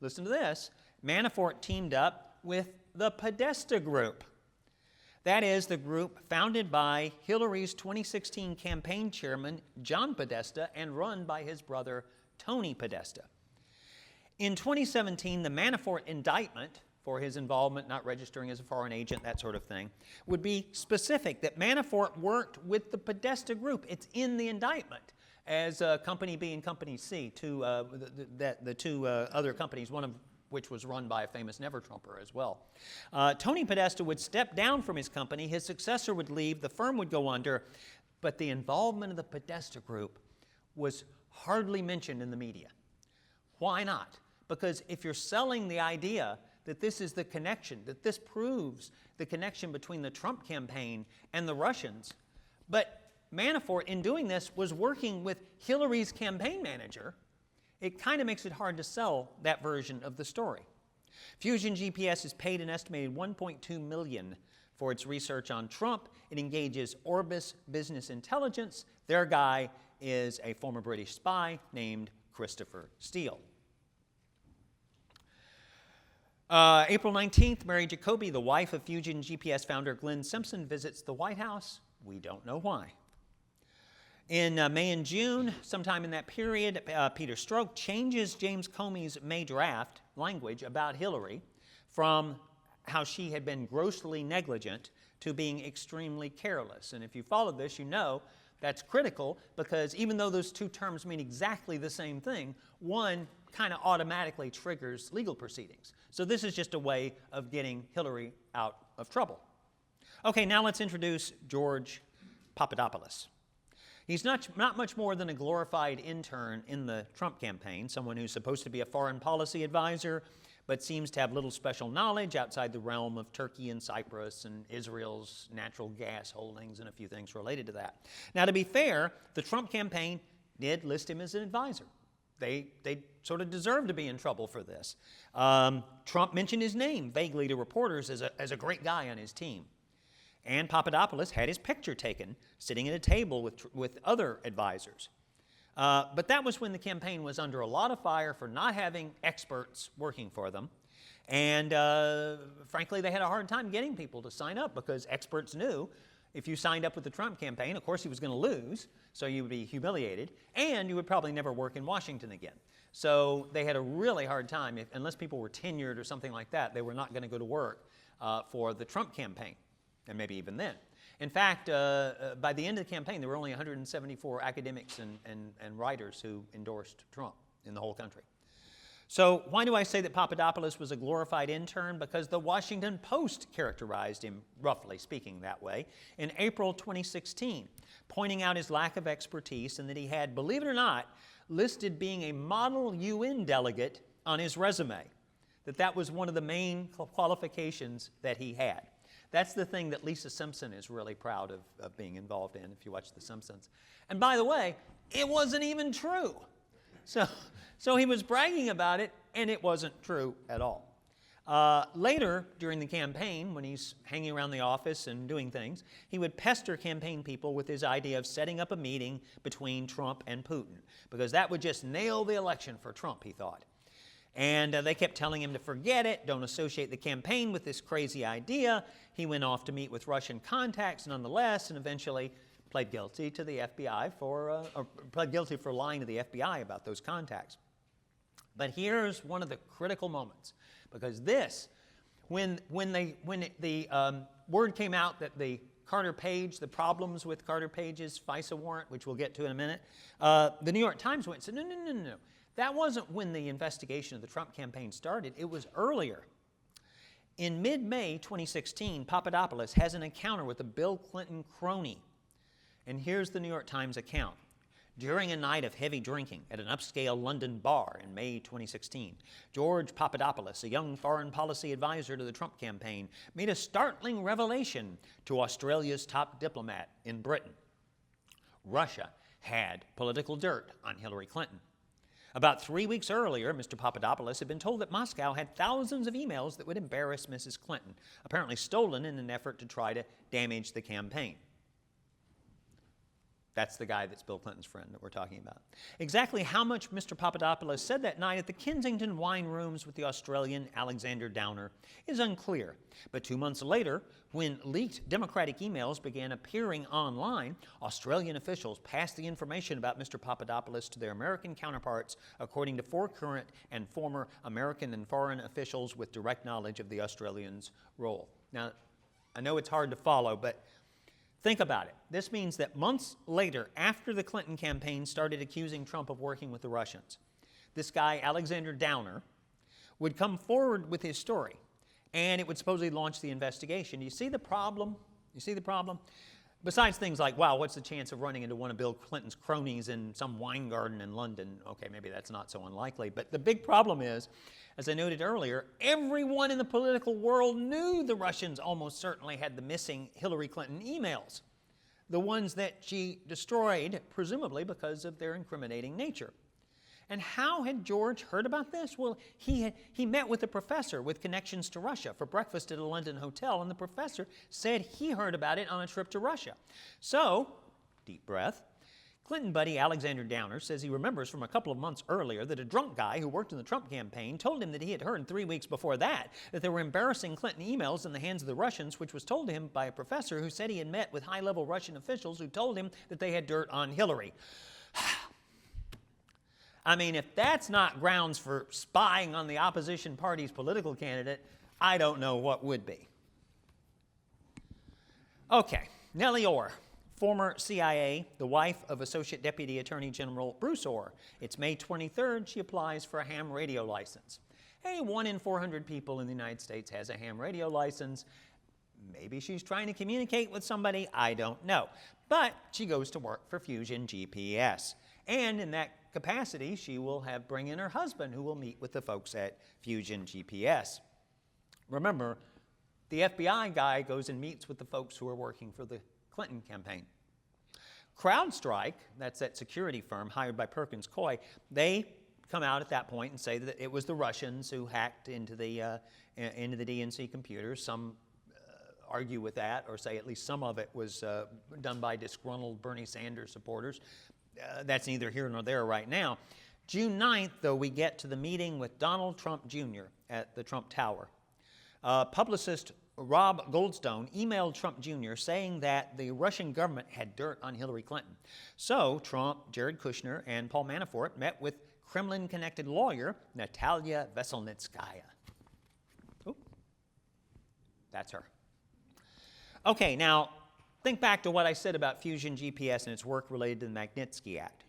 listen to this, Manafort teamed up with the Podesta Group. That is the group founded by Hillary's 2016 campaign chairman, John Podesta, and run by his brother, Tony Podesta. In 2017, the Manafort indictment for his involvement, not registering as a foreign agent, that sort of thing, would be specific that Manafort worked with the Podesta Group. It's in the indictment as Company B and Company C, the two other companies, one of which was run by a famous never-Trumper as well. Tony Podesta would step down from his company, his successor would leave, the firm would go under, but the involvement of the Podesta Group was hardly mentioned in the media. Why not? Because if you're selling the idea that this is the connection, that this proves the connection between the Trump campaign and the Russians. But Manafort, in doing this, was working with Hillary's campaign manager. It kind of makes it hard to sell that version of the story. Fusion GPS has paid an estimated $1.2 million for its research on Trump. It engages Orbis Business Intelligence. Their guy is a former British spy named Christopher Steele. April 19th, Mary Jacoby, the wife of Fusion GPS founder Glenn Simpson, visits the White House. We don't know why. In May and June, sometime in that period, Peter Strzok changes James Comey's May draft language about Hillary from how she had been grossly negligent to being extremely careless. And if you followed this, you know that's critical because even though those two terms mean exactly the same thing, one kind of automatically triggers legal proceedings. So this is just a way of getting Hillary out of trouble. Okay, now let's introduce George Papadopoulos. He's not much more than a glorified intern in the Trump campaign, someone who's supposed to be a foreign policy advisor, but seems to have little special knowledge outside the realm of Turkey and Cyprus and Israel's natural gas holdings and a few things related to that. Now, to be fair, the Trump campaign did list him as an advisor. They sort of deserve to be in trouble for this. Trump mentioned his name vaguely to reporters as a great guy on his team. And Papadopoulos had his picture taken sitting at a table with other advisors. But that was when the campaign was under a lot of fire for not having experts working for them. And frankly, they had a hard time getting people to sign up because experts knew if you signed up with the Trump campaign, of course he was going to lose, so you would be humiliated, and you would probably never work in Washington again. So they had a really hard time. Unless people were tenured or something like that, they were not going to go to work for the Trump campaign, and maybe even then. In fact, by the end of the campaign, there were only 174 academics and writers who endorsed Trump in the whole country. So why do I say that Papadopoulos was a glorified intern? Because the Washington Post characterized him, roughly speaking, that way in April 2016, pointing out his lack of expertise and that he had, believe it or not, listed being a model UN delegate on his resume, that was one of the main qualifications that he had. That's the thing that Lisa Simpson is really proud of being involved in, if you watch The Simpsons. And by the way, it wasn't even true. So he was bragging about it, and it wasn't true at all. Later, during the campaign, when he's hanging around the office and doing things, he would pester campaign people with his idea of setting up a meeting between Trump and Putin, because that would just nail the election for Trump, he thought. And they kept telling him to forget it, don't associate the campaign with this crazy idea. He went off to meet with Russian contacts nonetheless, and eventually pled guilty to the FBI pled guilty for lying to the FBI about those contacts. But here's one of the critical moments, because this, when the word came out that the Carter Page, the problems with Carter Page's FISA warrant, which we'll get to in a minute, the New York Times went and said, no. That wasn't when the investigation of the Trump campaign started. It was earlier. In mid-May 2016, Papadopoulos has an encounter with a Bill Clinton crony. And here's the New York Times account. During a night of heavy drinking at an upscale London bar in May 2016, George Papadopoulos, a young foreign policy advisor to the Trump campaign, made a startling revelation to Australia's top diplomat in Britain. Russia had political dirt on Hillary Clinton. About 3 weeks earlier, Mr. Papadopoulos had been told that Moscow had thousands of emails that would embarrass Mrs. Clinton, apparently stolen in an effort to try to damage the campaign. That's the guy that's Bill Clinton's friend that we're talking about. Exactly how much Mr. Papadopoulos said that night at the Kensington wine rooms with the Australian Alexander Downer is unclear. But 2 months later, when leaked Democratic emails began appearing online, Australian officials passed the information about Mr. Papadopoulos to their American counterparts, according to 4 current and former American and foreign officials with direct knowledge of the Australians' role. Now, I know it's hard to follow, but think about it. This means that months later, after the Clinton campaign started accusing Trump of working with the Russians, this guy, Alexander Downer, would come forward with his story, and it would supposedly launch the investigation. Do you see the problem? You see the problem? Besides things like, wow, what's the chance of running into one of Bill Clinton's cronies in some wine garden in London? Okay, maybe that's not so unlikely. But the big problem is, as I noted earlier, everyone in the political world knew the Russians almost certainly had the missing Hillary Clinton emails, the ones that she destroyed, presumably because of their incriminating nature. And how had George heard about this? Well, he met with a professor with connections to Russia for breakfast at a London hotel, and the professor said he heard about it on a trip to Russia. So, deep breath, Clinton buddy Alexander Downer says he remembers from a couple of months earlier that a drunk guy who worked in the Trump campaign told him that he had heard 3 weeks before that there were embarrassing Clinton emails in the hands of the Russians, which was told to him by a professor who said he had met with high-level Russian officials who told him that they had dirt on Hillary. I mean, if that's not grounds for spying on the opposition party's political candidate, I don't know what would be. Okay, Nellie Orr, former CIA, the wife of Associate Deputy Attorney General Bruce Orr. It's May 23rd. She applies for a ham radio license. Hey, 1 in 400 people in the United States has a ham radio license. Maybe she's trying to communicate with somebody. I don't know. But she goes to work for Fusion GPS. And in that capacity, she will bring in her husband, who will meet with the folks at Fusion GPS. Remember, the FBI guy goes and meets with the folks who are working for the Clinton campaign. CrowdStrike, that's that security firm hired by Perkins Coie, they come out at that point and say that it was the Russians who hacked into the DNC computers. Some argue with that, or say at least some of it was done by disgruntled Bernie Sanders supporters. That's neither here nor there right now. June 9th, though, we get to the meeting with Donald Trump Jr. at the Trump Tower. Publicist Rob Goldstone emailed Trump Jr. saying that the Russian government had dirt on Hillary Clinton. So Trump, Jared Kushner, and Paul Manafort met with Kremlin-connected lawyer Natalia Veselnitskaya. Ooh, that's her. Okay, now think back to what I said about Fusion GPS and its work related to the Magnitsky Act.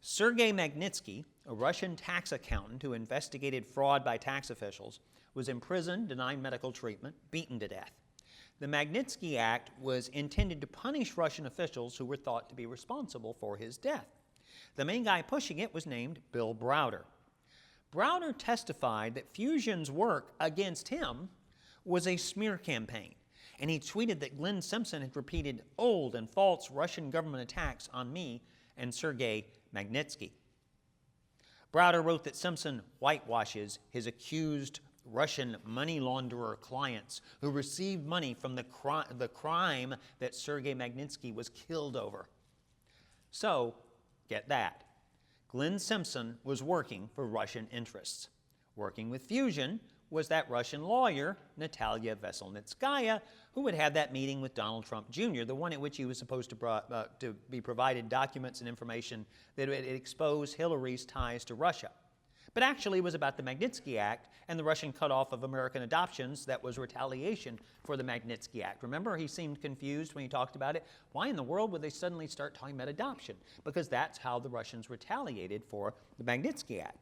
Sergei Magnitsky, a Russian tax accountant who investigated fraud by tax officials, was imprisoned, denied medical treatment, beaten to death. The Magnitsky Act was intended to punish Russian officials who were thought to be responsible for his death. The main guy pushing it was named Bill Browder. Browder testified that Fusion's work against him was a smear campaign, and he tweeted that Glenn Simpson had repeated old and false Russian government attacks on me and Sergei Magnitsky. Browder wrote that Simpson whitewashes his accused Russian money launderer clients who received money from the crime that Sergei Magnitsky was killed over. So, get that. Glenn Simpson was working for Russian interests. Working with Fusion was that Russian lawyer, Natalia Veselnitskaya, who had had that meeting with Donald Trump Jr., the one at which he was supposed to be provided documents and information that would expose Hillary's ties to Russia. But actually it was about the Magnitsky Act and the Russian cutoff of American adoptions that was retaliation for the Magnitsky Act. Remember, he seemed confused when he talked about it. Why in the world would they suddenly start talking about adoption? Because that's how the Russians retaliated for the Magnitsky Act.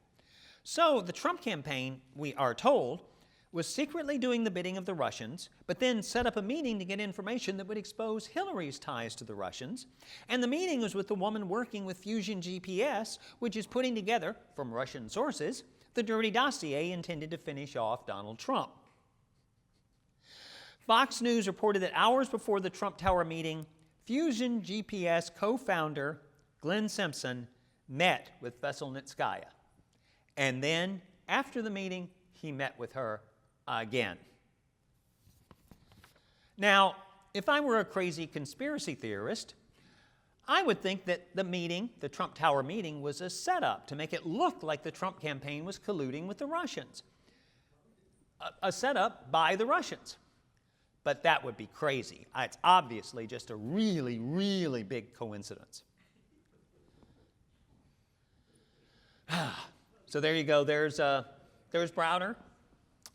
So the Trump campaign, we are told, was secretly doing the bidding of the Russians, but then set up a meeting to get information that would expose Hillary's ties to the Russians. And the meeting was with the woman working with Fusion GPS, which is putting together, from Russian sources, the Dirty Dossier intended to finish off Donald Trump. Fox News reported that hours before the Trump Tower meeting, Fusion GPS co-founder Glenn Simpson met with Veselnitskaya. And then, after the meeting, he met with her again. Now, if I were a crazy conspiracy theorist, I would think that the Trump Tower meeting, was a setup to make it look like the Trump campaign was colluding with the Russians. A setup by the Russians. But that would be crazy. It's obviously just a really, really big coincidence. So there you go. There's Browder,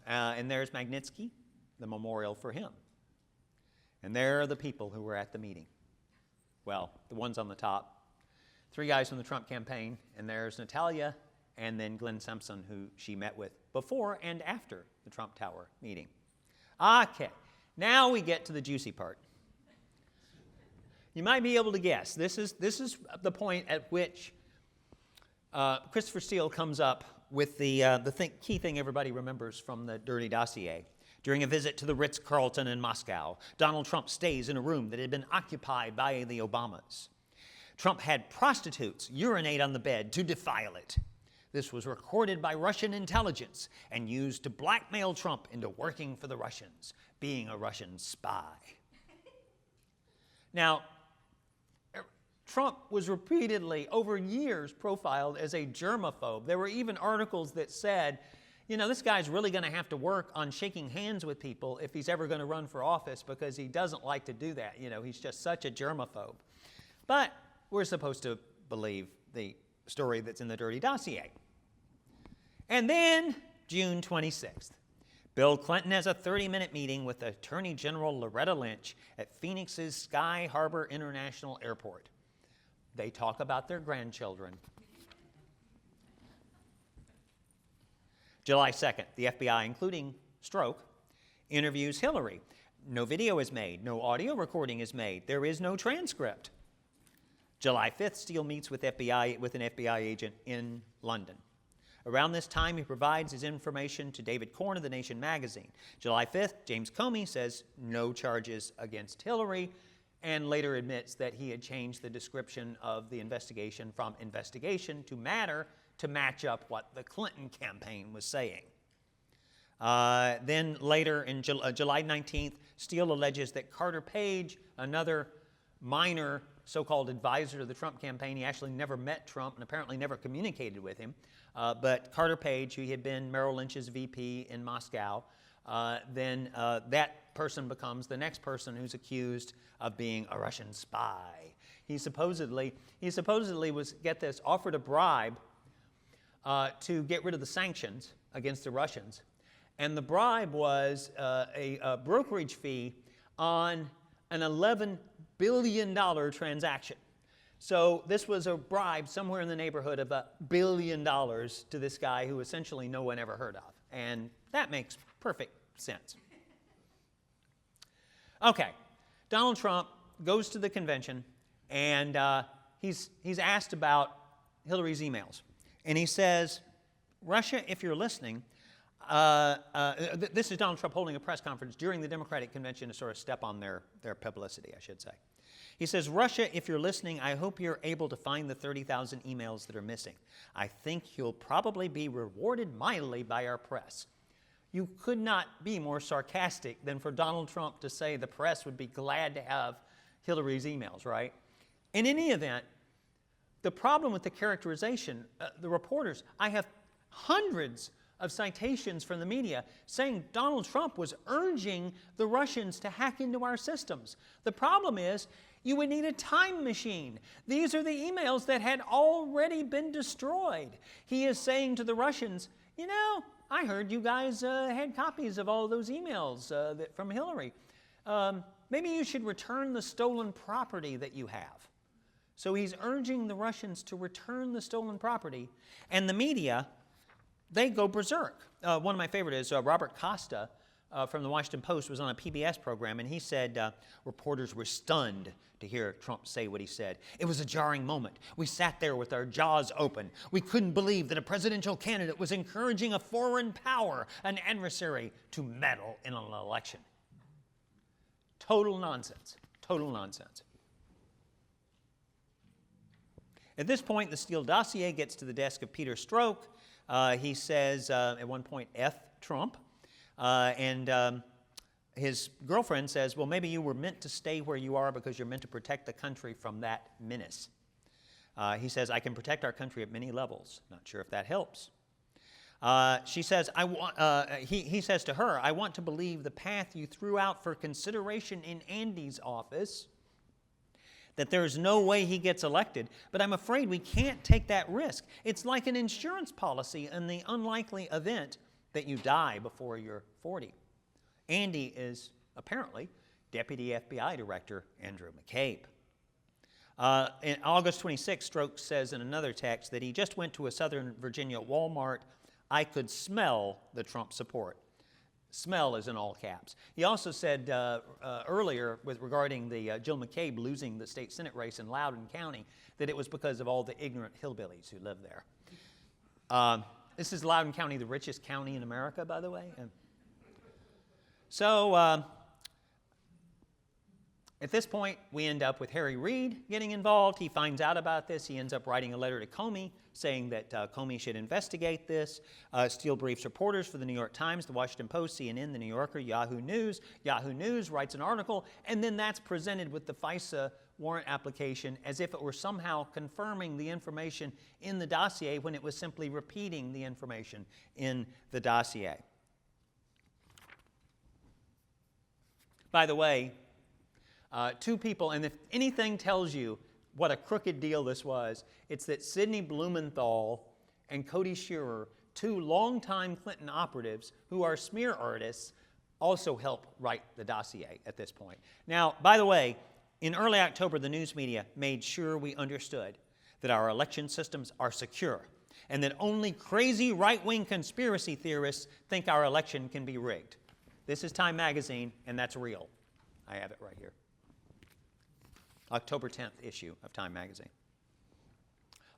and there's Magnitsky, the memorial for him. And there are the people who were at the meeting. Well, the ones on the top, 3 guys from the Trump campaign, and there's Natalia, and then Glenn Simpson, who she met with before and after the Trump Tower meeting. Okay, now we get to the juicy part. You might be able to guess. This is the point at which Christopher Steele comes up with the key thing everybody remembers from the Dirty Dossier. During a visit to the Ritz-Carlton in Moscow, Donald Trump stays in a room that had been occupied by the Obamas. Trump had prostitutes urinate on the bed to defile it. This was recorded by Russian intelligence and used to blackmail Trump into working for the Russians, being a Russian spy. Now, Trump was repeatedly, over years, profiled as a germaphobe. There were even articles that said, you know, this guy's really going to have to work on shaking hands with people if he's ever going to run for office because he doesn't like to do that. You know, he's just such a germaphobe. But we're supposed to believe the story that's in the Dirty Dossier. And then, June 26th, Bill Clinton has a 30-minute meeting with Attorney General Loretta Lynch at Phoenix's Sky Harbor International Airport. They talk about their grandchildren. July 2nd, the FBI, including Strzok, interviews Hillary. No video is made. No audio recording is made. There is no transcript. July 5th, Steele meets with an FBI agent in London. Around this time, he provides his information to David Corn of The Nation magazine. July 5th, James Comey says no charges against Hillary, and later admits that he had changed the description of the investigation from investigation to matter to match up what the Clinton campaign was saying. Then later, in July 19th, Steele alleges that Carter Page, another minor so-called advisor to the Trump campaign, he actually never met Trump and apparently never communicated with him, but Carter Page, who had been Merrill Lynch's VP in Moscow, then that person becomes the next person who's accused of being a Russian spy. He supposedly was, get this, offered a bribe to get rid of the sanctions against the Russians. And the bribe was a brokerage fee on an $11 billion transaction. So this was a bribe somewhere in the neighborhood of $1 billion to this guy who essentially no one ever heard of. And that makes perfect sense. Okay, Donald Trump goes to the convention, and he's asked about Hillary's emails. And he says, Russia, if you're listening, this is Donald Trump holding a press conference during the Democratic convention to sort of step on their publicity, I should say. He says, Russia, if you're listening, I hope you're able to find the 30,000 emails that are missing. I think you'll probably be rewarded mightily by our press. You could not be more sarcastic than for Donald Trump to say the press would be glad to have Hillary's emails, right? In any event, the problem with the characterization, the reporters, I have hundreds of citations from the media saying Donald Trump was urging the Russians to hack into our systems. The problem is you would need a time machine. These are the emails that had already been destroyed. He is saying to the Russians, you know, I heard you guys had copies of all those emails from Hillary. Maybe you should return the stolen property that you have. So he's urging the Russians to return the stolen property, and the media, they go berserk. One of my favorite is Robert Costa from the Washington Post was on a PBS program, and he said reporters were stunned to hear Trump say what he said. It was a jarring moment. We sat there with our jaws open. We couldn't believe that a presidential candidate was encouraging a foreign power, an adversary, to meddle in an election. Total nonsense. Total nonsense. At this point, the Steele dossier gets to the desk of Peter Strzok. He says at one point, F Trump. His girlfriend says, well, maybe you were meant to stay where you are because you're meant to protect the country from that menace. He says, I can protect our country at many levels. Not sure if that helps. She says, he says to her, I want to believe the path you threw out for consideration in Andy's office, that there's no way he gets elected, but I'm afraid we can't take that risk. It's like an insurance policy in the unlikely event that you die before you're 40. Andy is apparently Deputy FBI Director Andrew McCabe. In August 26, Strzok says in another text that he just went to a Southern Virginia Walmart. I could smell the Trump support. Smell is in all caps. He also said earlier regarding the Jill McCabe losing the state Senate race in Loudoun County that it was because of all the ignorant hillbillies who live there. This is Loudoun County, the richest county in America, by the way. So at this point, we end up with Harry Reid getting involved. He finds out about this. He ends up writing a letter to Comey saying that Comey should investigate this. Steele briefs reporters for the New York Times, the Washington Post, CNN, the New Yorker, Yahoo News. Yahoo News writes an article, and then that's presented with the FISA warrant application as if it were somehow confirming the information in the dossier when it was simply repeating the information in the dossier. By the way, two people, and if anything tells you what a crooked deal this was, it's that Sidney Blumenthal and Cody Shearer, two longtime Clinton operatives who are smear artists, also help write the dossier at this point. Now, by the way, in early October, the news media made sure we understood that our election systems are secure and that only crazy right-wing conspiracy theorists think our election can be rigged. This is Time magazine, and that's real. I have it right here. October 10th issue of Time magazine.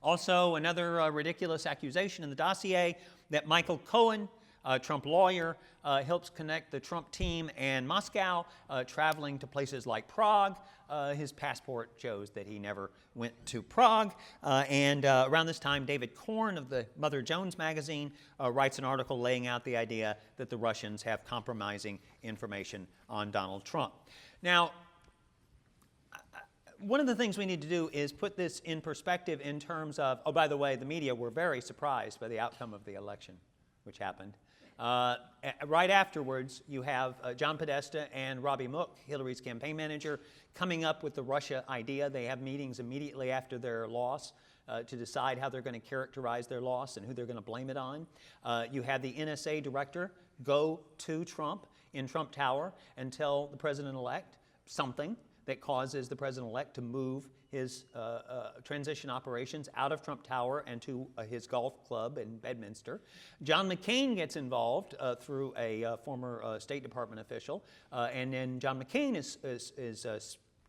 Also, another ridiculous accusation in the dossier that Michael Cohen, a Trump lawyer, helps connect the Trump team and Moscow, traveling to places like Prague. His passport shows that he never went to Prague. And around this time, David Korn of the Mother Jones magazine writes an article laying out the idea that the Russians have compromising information on Donald Trump. Now, one of the things we need to do is put this in perspective in terms of, oh, by the way, the media were very surprised by the outcome of the election, which happened. Right afterwards, you have John Podesta and Robbie Mook, Hillary's campaign manager, coming up with the Russia idea. They have meetings immediately after their loss to decide how they're going to characterize their loss and who they're going to blame it on. You have the NSA director go to Trump in Trump Tower and tell the president-elect something that causes the president-elect to move his transition operations out of Trump Tower and to his golf club in Bedminster. John McCain gets involved through a former State Department official, and then John McCain is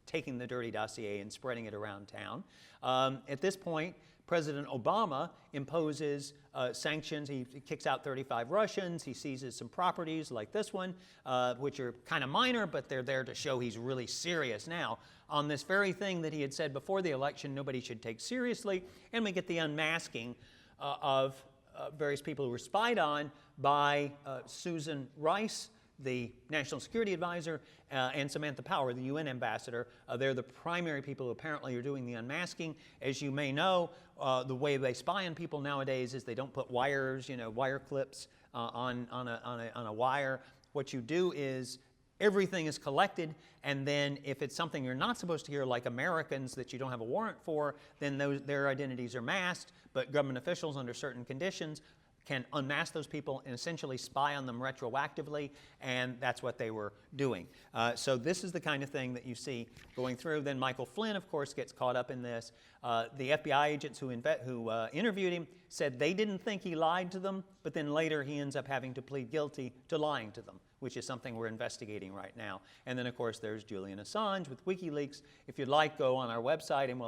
taking the Dirty Dossier and spreading it around town. At this point, President Obama imposes sanctions. He kicks out 35 Russians. He seizes some properties like this one, which are kind of minor, but they're there to show he's really serious now on this very thing that he had said before the election nobody should take seriously. And we get the unmasking of various people who were spied on by Susan Rice, the National Security Advisor, and Samantha Power, the UN ambassador. They're the primary people who apparently are doing the unmasking. As you may know, the way they spy on people nowadays is they don't put wires, wire clips on a wire. What you do is everything is collected, and then if it's something you're not supposed to hear, like Americans that you don't have a warrant for, then their identities are masked, but government officials under certain conditions can unmask those people and essentially spy on them retroactively, and that's what they were doing. So this is the kind of thing that you see going through. Then Michael Flynn, of course, gets caught up in this. The FBI agents who interviewed him said they didn't think he lied to them, but then later he ends up having to plead guilty to lying to them, which is something we're investigating right now. And then, of course, there's Julian Assange with WikiLeaks. If you'd like, go on our website, and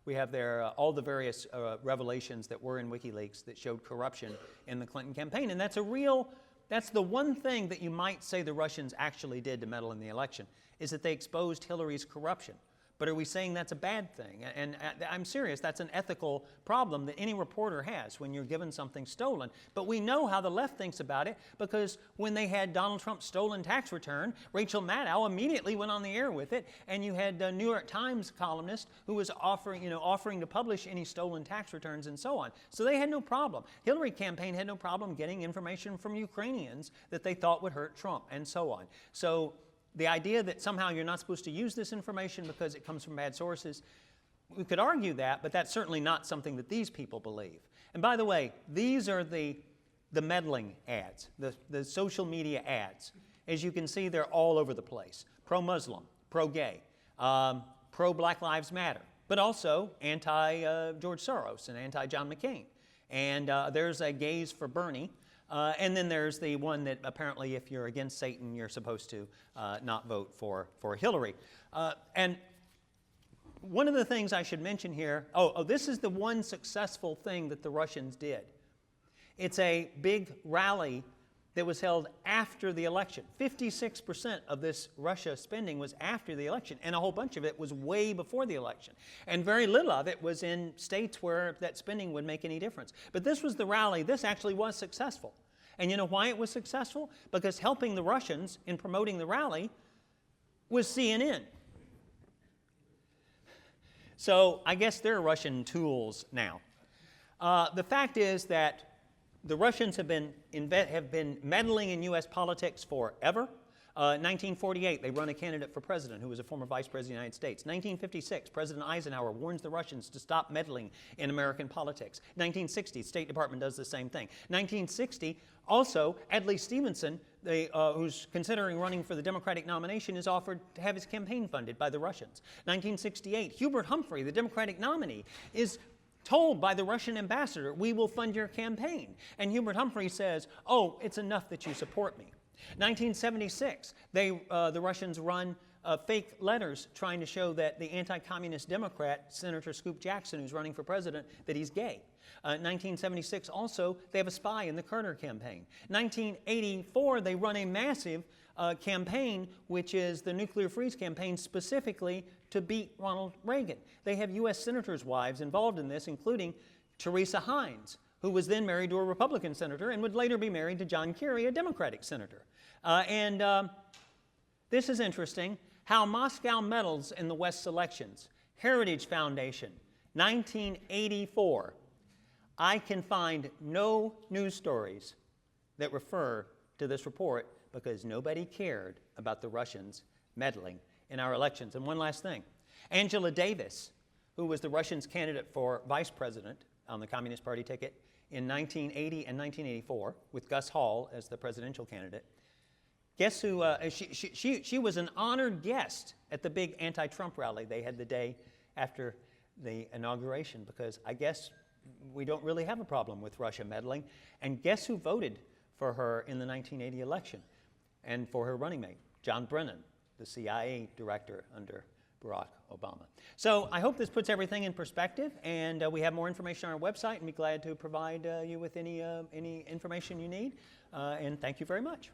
we have there all the various revelations that were in WikiLeaks that showed corruption in the Clinton campaign. And that's the one thing that you might say the Russians actually did to meddle in the election, is that they exposed Hillary's corruption. But are we saying that's a bad thing? And I'm serious, that's an ethical problem that any reporter has when you're given something stolen. But we know how the left thinks about it, because when they had Donald Trump's stolen tax return, Rachel Maddow immediately went on the air with it, and you had a New York Times columnist who was offering to publish any stolen tax returns and so on. So they had no problem. Hillary campaign had no problem getting information from Ukrainians that they thought would hurt Trump and so on. So the idea that somehow you're not supposed to use this information because it comes from bad sources, we could argue that, but that's certainly not something that these people believe. And by the way, these are the meddling ads, the social media ads. As you can see, they're all over the place. Pro-Muslim, pro-gay, pro-Black Lives Matter, but also anti-George Soros and anti-John McCain. And there's a gays for Bernie. And then there's the one that apparently if you're against Satan, you're supposed to not vote for Hillary. And one of the things I should mention here, this is the one successful thing that the Russians did. It's a big rally that was held after the election. 56% of this Russia spending was after the election, and a whole bunch of it was way before the election. And very little of it was in states where that spending would make any difference. But this was the rally. This actually was successful. And you know why it was successful? Because helping the Russians in promoting the rally was CNN. So I guess they're Russian tools now. The fact is that the Russians have been meddling in U.S. politics forever. 1948, they run a candidate for president who was a former vice president of the United States. 1956, President Eisenhower warns the Russians to stop meddling in American politics. 1960, State Department does the same thing. 1960, also, Adlai Stevenson, who's considering running for the Democratic nomination, is offered to have his campaign funded by the Russians. 1968, Hubert Humphrey, the Democratic nominee, is told by the Russian ambassador, "We will fund your campaign." And Hubert Humphrey says, "Oh, it's enough that you support me." 1976, the Russians run fake letters trying to show that the anti-communist Democrat, Senator Scoop Jackson, who's running for president, that he's gay. 1976 also, they have a spy in the Carter campaign. 1984, they run a massive campaign, which is the nuclear freeze campaign, specifically to beat Ronald Reagan. They have U.S. senators' wives involved in this, including Teresa Hines, who was then married to a Republican senator and would later be married to John Kerry, a Democratic senator. This is interesting, how Moscow meddles in the West's elections. Heritage Foundation, 1984. I can find no news stories that refer to this report because nobody cared about the Russians meddling in our elections. And one last thing. Angela Davis, who was the Russians' candidate for vice president on the Communist Party ticket in 1980 and 1984, with Gus Hall as the presidential candidate, guess who, she was an honored guest at the big anti-Trump rally they had the day after the inauguration, because I guess we don't really have a problem with Russia meddling. And guess who voted for her in the 1980 election and for her running mate? John Brennan, the CIA director under Barack Obama. So I hope this puts everything in perspective, and we have more information on our website, and be glad to provide you with any information you need. And thank you very much.